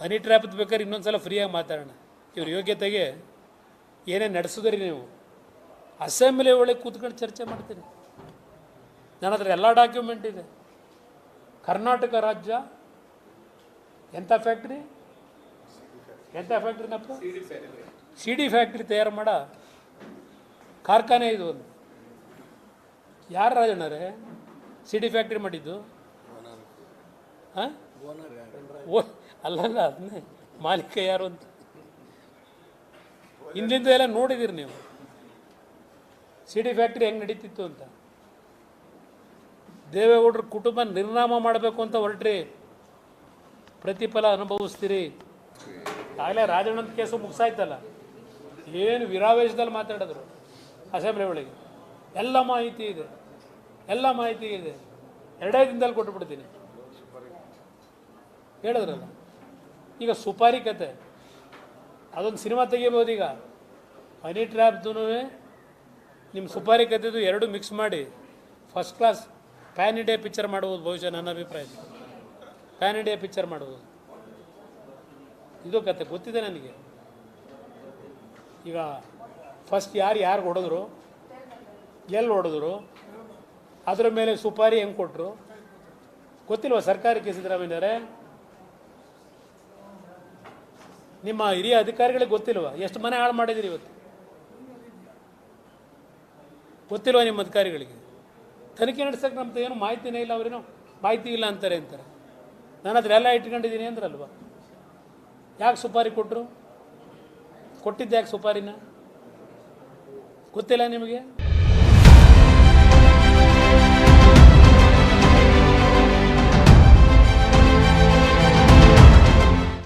ಹನಿ ಟ್ರ್ಯಾಪ್ದು ಬೇಕಾದ್ರೆ ಇನ್ನೊಂದು ಸಲ ಫ್ರೀಯಾಗಿ ಮಾತಾಡೋಣ. ಇವ್ರ ಯೋಗ್ಯತೆಗೆ ಏನೇನು ನಡೆಸಿದ್ರಿ ನೀವು? ಅಸೆಂಬ್ಲಿ ಒಳಗೆ ಕೂತ್ಕೊಂಡು ಚರ್ಚೆ ಮಾಡ್ತೀನಿ. ನನ್ನ ಹತ್ರ ಎಲ್ಲ ಡಾಕ್ಯುಮೆಂಟ್ ಇದೆ. ಕರ್ನಾಟಕ ರಾಜ್ಯ ಎಂಥ ಫ್ಯಾಕ್ಟ್ರಿ ಫ್ಯಾಕ್ಟ್ರಿನಪ್ಪ? ಸಿ ಡಿ ಫ್ಯಾಕ್ಟ್ರಿ ತಯಾರು ಮಾಡ ಕಾರ್ಖಾನೆ ಇದು. ಒಂದು ಯಾರು ರಾಜಣ್ಣರೇ ಸಿ ಡಿ ಫ್ಯಾಕ್ಟ್ರಿ ಮಾಡಿದ್ದು? ಹಾಂ, ಅಲ್ಲಲ್ಲ, ಅದನ್ನೇ ಮಾಲೀಕ ಯಾರು ಅಂತ ಹಿಂದಿಂದ ಎಲ್ಲ ನೋಡಿದ್ದೀರಿ ನೀವು. ಸಿ ಡಿ ಫ್ಯಾಕ್ಟ್ರಿ ಹೆಂಗೆ ನಡೀತಿತ್ತು ಅಂತ. ದೇವೇಗೌಡರ ಕುಟುಂಬ ನಿರ್ನಾಮ ಮಾಡಬೇಕು ಅಂತ ಹೊರಟ್ರಿ, ಪ್ರತಿಫಲ ಅನುಭವಿಸ್ತೀರಿ. ಆಗಲೇ ರಾಜಣ್ಣನ ಕೇಸು ಮುಗಿಸಾಯ್ತಲ್ಲ, ಏನು ವಿರಾವೇಶದಲ್ಲಿ ಮಾತಾಡಿದ್ರು ಅಸೆಂಬ್ಲಿ ಒಳಗೆ. ಎಲ್ಲ ಮಾಹಿತಿ ಇದೆ, ಎರಡೇ ದಿನದಲ್ಲಿ ಕೊಟ್ಟುಬಿಡ್ತೀನಿ ಹೇಳಿದ್ರಲ್ಲ. ಈಗ ಸುಪಾರಿ ಕತೆ, ಅದೊಂದು ಸಿನಿಮಾ ತೆಗಿಬೋದು. ಈಗ ಹನಿ ಟ್ರ್ಯಾಪ್ದು ನಿಮ್ಮ ಸುಪಾರಿ ಕತೆದು ಎರಡು ಮಿಕ್ಸ್ ಮಾಡಿ first class PAN India picture ಮಾಡ್ಬೋದು. ಬಹುಶಃ ನನ್ನ ಅಭಿಪ್ರಾಯ ಪ್ಯಾನ್ ಇಂಡಿಯಾ ಪಿಕ್ಚರ್ ಮಾಡ್ಬೋದು. ಇದು ಕತೆ ಗೊತ್ತಿದೆ ನನಗೆ. ಈಗ ಫಸ್ಟ್ ಯಾರು ಹೊಡೆದ್ರು, ಎಲ್ಲಿ ಹೊಡೆದ್ರು, ಅದರ ಮೇಲೆ ಸುಪಾರಿ ಹೆಂಗೆ ಕೊಟ್ಟರು ಗೊತ್ತಿಲ್ವ ಸರ್ಕಾರಕ್ಕೆ? ಸಿದ್ದರಾಮಯ್ಯರೇ, ನಿಮ್ಮ ಹಿರಿಯ ಅಧಿಕಾರಿಗಳಿಗೆ ಗೊತ್ತಿಲ್ವ? ಎಷ್ಟು ಮನೆ ಹಾಳು ಮಾಡಿದಿರಿ ಇವತ್ತು? ಗೊತ್ತಿಲ್ವ ನಿಮ್ಮ ಅಧಿಕಾರಿಗಳಿಗೆ? ತನಿಖೆ ನಡೆಸೋಕೆ ನಮ್ದು ಏನು ಮಾಹಿತಿನೇ ಇಲ್ಲ. ಅವರೇನೋ ಮಾಹಿತಿ ಇಲ್ಲ ಅಂತಾರೆ. ನನ್ನ ಹತ್ರ ಎಲ್ಲ ಇಟ್ಕೊಂಡಿದ್ದೀನಿ ಅಂದ್ರಲ್ವ? ಯಾಕೆ ಸುಪಾರಿ ಕೊಟ್ಟರು? ಕೊಟ್ಟಿದ್ದು ಯಾಕೆ ಸುಪಾರಿನ? ಗೊತ್ತಿಲ್ಲ ನಿಮಗೆ?